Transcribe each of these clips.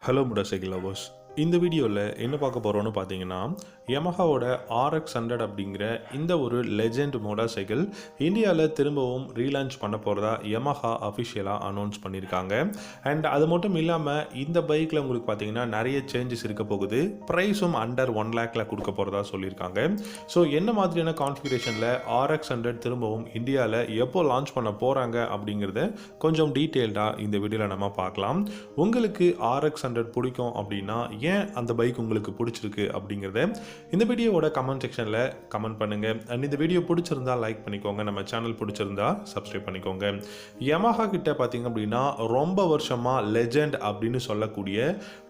Hello motorcycle lovers. இந்த வீடியோவில் என்ன பார்க்க போகிறோன்னு பார்த்தீங்கன்னா, யமஹாவோட RX100 அப்படிங்கிற இந்த ஒரு லெஜெண்ட் மோட்டார் சைக்கிள் இந்தியாவில் திரும்பவும் ரீலான்ச் பண்ண போகிறதா யமஹா அஃபிஷியலாக அனௌன்ஸ் பண்ணியிருக்காங்க. அண்ட் அது மட்டும் இல்லாமல் இந்த பைக்கில் உங்களுக்கு பார்த்தீங்கன்னா நிறைய சேஞ்சஸ் இருக்க போகுது. ப்ரைஸும் அண்டர் 1 lakhல கொடுக்க போகிறதா சொல்லியிருக்காங்க. ஸோ என்ன மாதிரியான கான்ஃபிகரேஷனில் RX100 திரும்பவும் இந்தியாவில் எப்போ லான்ச் பண்ண போகிறாங்க அப்படிங்கிறத கொஞ்சம் டீட்டெயில்டாக இந்த வீடியோவில் நம்ம பார்க்கலாம். உங்களுக்கு RX100 பிடிக்கும் அப்படின்னா ஏன் அந்த பைக் உங்களுக்கு பிடிச்சிருக்கு அப்படிங்கிறத இந்த வீடியோவோட கமெண்ட் செக்ஷனில் கமெண்ட் பண்ணுங்கள். அண்ட் இந்த வீடியோ பிடிச்சிருந்தா லைக் பண்ணிக்கோங்க, நம்ம சேனல் பிடிச்சிருந்தா சப்ஸ்கிரைப் பண்ணிக்கோங்க. யமஹா கிட்ட பார்த்தீங்க அப்படின்னா ரொம்ப வருஷமாக லெஜெண்ட் அப்படின்னு சொல்லக்கூடிய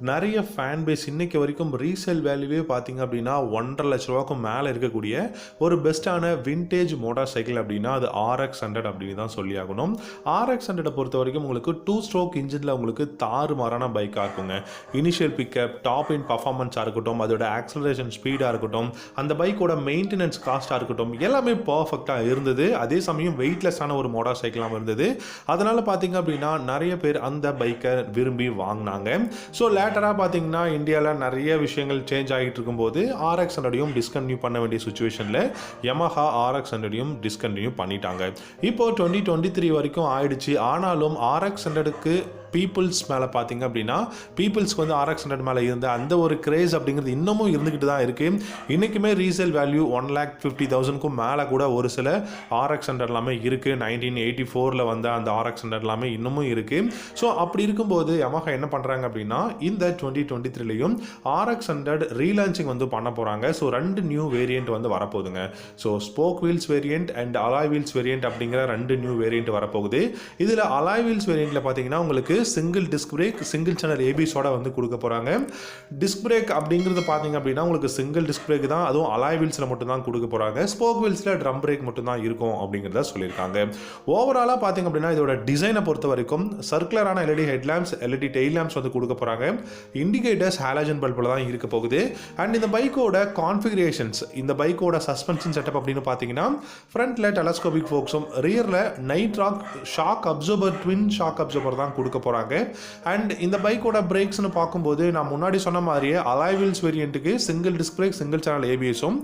நிறைய ஃபேன் பேஸ் இன்னைக்கு வரைக்கும் ரீசேல் வேல்யூவே பார்த்தீங்க அப்படின்னா 1.5 லட்ச ரூபாய்க்கும் மேலே இருக்கக்கூடிய ஒரு பெஸ்ட்டான விண்டேஜ் மோட்டார் சைக்கிள் அப்படின்னா அது RX100 அப்படின்னு தான் சொல்லி ஆகணும். RX100 பொறுத்த வரைக்கும் உங்களுக்கு 2 ஸ்ட்ரோக் இன்ஜினில் உங்களுக்கு தாறுமாறான பைக்காக இருக்குங்க. இனிஷியல் பிக்கப், டாப் இன் பர்ஃபார்மன்ஸாக இருக்கட்டும், அதோட ஆக்சலரேஷன் ஸ்பீடாக இருக்கட்டும், அந்த பைக்கோட மெயின்டெனன்ஸ் காஸ்ட்டாக இருக்கட்டும், எல்லாமே பர்ஃபெக்டாக இருந்தது. அதே சமயம் வெயிட்லெஸ்ஸான ஒரு மோட்டார் சைக்கிளாக இருந்தது. அதனால் பார்த்தீங்க அப்படின்னா நிறைய பேர் அந்த பைக்கை விரும்பி வாங்கினாங்க. ஸோ லேட்டராக பார்த்தீங்கன்னா இந்தியாவில் நிறைய விஷயங்கள் சேஞ்ச் ஆகிட்டு இருக்கும்போது RX100 டிஸ்கன்டினியூ பண்ண வேண்டிய சுச்சுவேஷனில் யமஹா RX100 டிஸ்கன்டினியூ பண்ணிட்டாங்க. இப்போ 2023 வரைக்கும் ஆயிடுச்சு. ஆனாலும் RX100க்கு பீப்புள்ஸ் மேலே பார்த்தீங்க அப்படின்னா பீப்புள்ஸ்க்கு வந்து RX100 மேலே இருந்த அந்த ஒரு கிரேஸ் அப்படிங்கிறது இன்னமும் இருந்துக்கிட்டு தான் இருக்குது. இன்றைக்குமே ரீசேல் வேல்யூ 1,50,000க்கும் மேலே கூட ஒரு சில RX100 எல்லாமே இருக்குது. 1984 வந்த அந்த RX100 எல்லாமே இன்னமும் இருக்குது. ஸோ அப்படி இருக்கும்போது யமஹா என்ன பண்ணுறாங்க அப்படின்னா இந்த 2023லையும் RX100 ரீலான்ச்சிங் வந்து பண்ண போகிறாங்க. ஸோ 2 நியூ வேரியண்ட் வந்து வரப்போகுதுங்க. So spoke wheels variant and alloy wheels variant அப்படிங்கிற 2 நியூ வேரியண்ட் வரப்போகுது. இதில் அலாய் வீல்ஸ் வேரியண்ட்டில் பார்த்தீங்கன்னா உங்களுக்கு single disc brake, single channel ஏபிஸோட வந்து கொடுக்க போகிறாங்க. டிஸ்க் பிரேக் அப்படிங்கிறது பார்த்தீங்க அப்படின்னா உங்களுக்கு சிங்கிள் டிஸ்க் பிரேக் தான், அதுவும் அலாய் வீல்ஸில் மட்டும் தான் கொடுக்க போகிறாங்க. ஸ்போக் வீல்ஸில் ட்ரம் பிரேக் மட்டும் தான் இருக்கும் அப்படிங்கிறத சொல்லியிருக்காங்க. ஓவராலாக பார்த்தீங்க அப்படின்னா இதோட டிசைனை பொறுத்த வரைக்கும் சர்க்குலரான LED headlamps, LED tail lamps வந்து கொடுக்க போகிறாங்க. இண்டிகேட்டர்ஸ் ஹாலஜன் பல்பில் தான் இருக்க போகுது. அண்ட் இந்த பைக்கோட கான்ஃபிகரேஷன்ஸ், இந்த பைக்கோட சஸ்பென்ஷன் செட்டப் அப்படின்னு பார்த்தீங்கன்னா ஃப்ரண்ட்டில் டெலஸ்கோபிக் ஃபோக்ஸும், ரியரில் nitrox shock absorber, twin shock absorber தான் கொடுக்க போகிறாங்க. அண்ட் இந்த பைக்கோட பிரேக்ஸ்னு பார்க்கும்போது நான் முன்னாடி சொன்ன மாதிரியே அலாய் வீல்ஸ் வேரியண்ட்டுக்கு single disc brake, single channel ஏபிஎஸும்,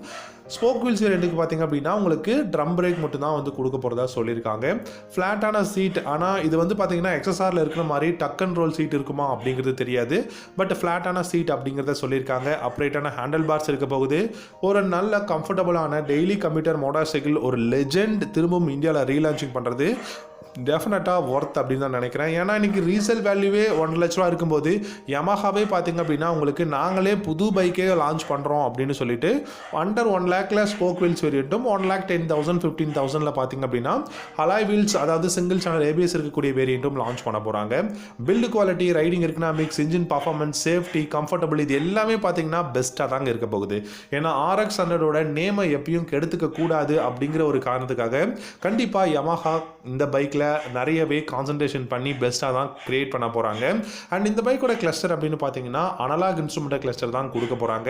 ஸ்போக் வீல்ஸ் வேரியண்ட்டுக்கு பார்த்தீங்க அப்படின்னா உங்களுக்கு ட்ரம் பிரேக் மட்டும் தான் வந்து கொடுக்க போகிறதா சொல்லியிருக்காங்க. ஃப்ளாட்டான சீட், ஆனால் இது வந்து பார்த்தீங்கன்னா XSRல இருக்கிற மாதிரி டக் அண்ட் ரோல் சீட் இருக்குமா அப்படிங்கிறது தெரியாது. பட் ஃப்ளாட்டான சீட் அப்படிங்கிறத சொல்லியிருக்காங்க. அப்ரேட்டான ஹேண்டில் பார்ஸ் இருக்க போகுது. ஒரு நல்ல கம்ஃபர்டபுளான டெய்லி கம்யூட்டர் மோட்டார் சைக்கிள், ஒரு லெஜெண்ட் திரும்பவும் இந்தியாவில் ரீலான்ச்சிங் பண்ணுறது டெஃபினட்டாக ஒர்த் அப்படின்னு தான் நினைக்கிறேன். ஏன்னா இன்றைக்கி ரீசேல் வேல்யூவே 1.5 லட்ச ரூபா இருக்கும்போது யமஹாவே பார்த்தீங்க அப்படின்னா உங்களுக்கு நாங்களே புது பைக்கே லான்ச் பண்ணுறோம் அப்படின்னு சொல்லிட்டு அண்டர் 1 lakhல ஸ்போக் வீல்ஸ் வேரியண்ட்டும், 1,10,000 15,000ல் பார்த்தீங்க அப்படின்னா அலாய் வீல்ஸ், அதாவது சிங்கிள் சேனல் ஏபிஎஸ் இருக்கக்கூடிய வேரியண்ட்டும் லான்ச் பண்ண போகிறாங்க. Build quality, riding economics, engine performance, safety, comfortable, இது எல்லாமே பார்த்தீங்கன்னா பெஸ்ட்டாக தாங்க இருக்க போகுது. ஏன்னா RX100 நேமை எப்பயும் கெடுத்துக்க கூடாது அப்படிங்கிற ஒரு காரணத்துக்காக கண்டிப்பாக யமஹா இந்த பைக்கில் நிறையவே கான்சன்ட்ரேஷன் பண்ணி பெஸ்ட்டாக தான் கிரியேட் பண்ண போகிறாங்க. அண்ட் இந்த பைக்கோட கிளஸ்டர் அப்படின்னு பார்த்தீங்கன்னா அனலாக் இன்ஸ்ட்ருமெண்ட் கிளஸ்டர் தான் கொடுக்க போகிறாங்க.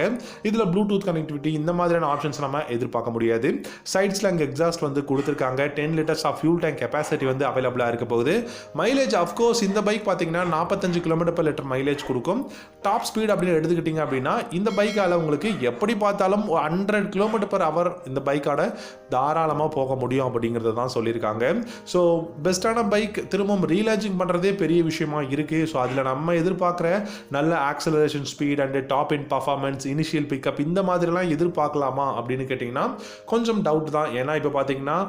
இதில் ப்ளூடூத் கனெக்டிவிட்டி இந்த மாதிரியான ஆப்ஷன்ஸ் நம்ம எதிர்பார்க்க முடியாது. சைட்ஸில் அங்கே எக்ஸாஸ்ட் வந்து கொடுத்துருக்காங்க. 10 liters of fuel tank capacity வந்து அவைலபிளாக இருக்க போகுது. மைலேஜ் அஃப்கோர்ஸ் இந்த பைக் பார்த்தீங்கன்னா 45 km/லிட்டர் மைலேஜ் கொடுக்கும். டாப் ஸ்பீட் அப்படின்னு எடுத்துக்கிட்டிங்க அப்படின்னா இந்த பைக்கால் உங்களுக்கு எப்படி பார்த்தாலும் 100 km/h இந்த பைக்கால தாராளமாக போக முடியும் அப்படிங்கிறத தான் சொல்லியிருக்காங்க. ஸோ பெஸ்ட்டான பைக் திரும்பவும் ரீலான்ச்சிங் பண்ணுறதே பெரிய விஷயமா இருக்குது. ஸோ அதில் நம்ம எதிர்பார்க்குற நல்ல acceleration speed and top in performance, initial pickup இந்த மாதிரிலாம் எதிர்பார்க்கலாமா அப்படின்னு கேட்டிங்கன்னா கொஞ்சம் டவுட் தான். ஏன்னா இப்போ பார்த்தீங்கன்னா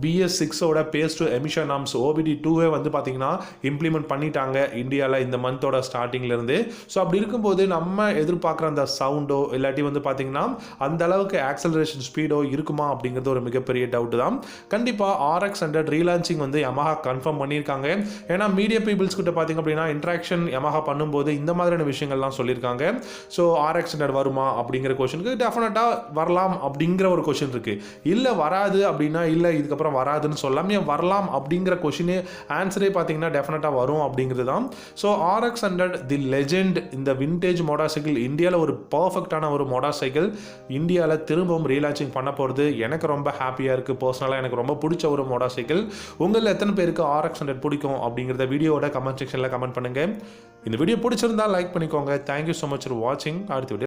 BS6ஓட phase two emission norms OBD2 வந்து பார்த்தீங்கன்னா இம்ப்ளிமெண்ட் பண்ணிட்டாங்க இந்தியாவில் இந்த மந்தோட ஸ்டார்டிங்லேருந்து. ஸோ அப்படி இருக்கும்போது நம்ம எதிர்பார்க்குற அந்த சவுண்டோ இல்லாட்டி வந்து பார்த்தீங்கன்னா அந்த அளவுக்கு ஆக்சலரேஷன் ஸ்பீடோ இருக்குமா அப்படிங்கிறது ஒரு மிகப்பெரிய டவுட் தான். கண்டிப்பாக RX100 ரீலான்ச்சிங் வந்து யமஹா கன்ஃபார்ம் பண்ணியிருக்காங்க. ஏன்னா மீடியா பீப்புள்ஸ் கிட்ட பார்த்தீங்க அப்படின்னா இன்ட்ராக்ஷன் யமஹா பண்ணும்போது இந்த மாதிரியான விஷயங்கள்லாம் சொல்லியிருக்காங்க. ஸோ RX100 வருமா அப்படிங்கிற கொஷனுக்கு டெஃபினட்டாக வரலாம் அப்படிங்கிற ஒரு கொஷின் இருக்குது. இல்லை வராது அப்படின்னா இல்லை இதுக்கப்புறம் இதுக்கப்புறம் வராதுன்னு சொல்லலாம், ஏன் வரலாம் அப்படிங்கிற கொஷினே ஆன்சரே பார்த்தீங்கன்னா டெஃபினட்டாக வரும் அப்படிங்கிறது தான். ஸோ RX100 தி லெஜெண்ட், இந்த விண்டேஜ் மோட்டார் சைக்கிள் இந்தியாவில் ஒரு பர்ஃபெக்டான ஒரு மோட்டார் சைக்கிள் இந்தியாவில் திரும்பவும் ரீலான்ச்சிங் பண்ண போகிறது எனக்கு ரொம்ப ஹாப்பியாக இருக்குது. பர்சனலாக எனக்கு ரொம்ப பிடிச்ச ஒரு மோட்டார் சைக்கிள். உங்களில் எத்தனை பேருக்கு RX100 பிடிக்கும் அப்படிங்கிறத வீடியோவோட கமெண்ட் செக்ஷனில் கமெண்ட் பண்ணுங்கள். இந்த வீடியோ பிடிச்சிருந்தா லைக் பண்ணிக்கோங்க. தேங்க்யூ ஸோ மச் ஃபார் வாட்சிங். அடுத்த வீடியோ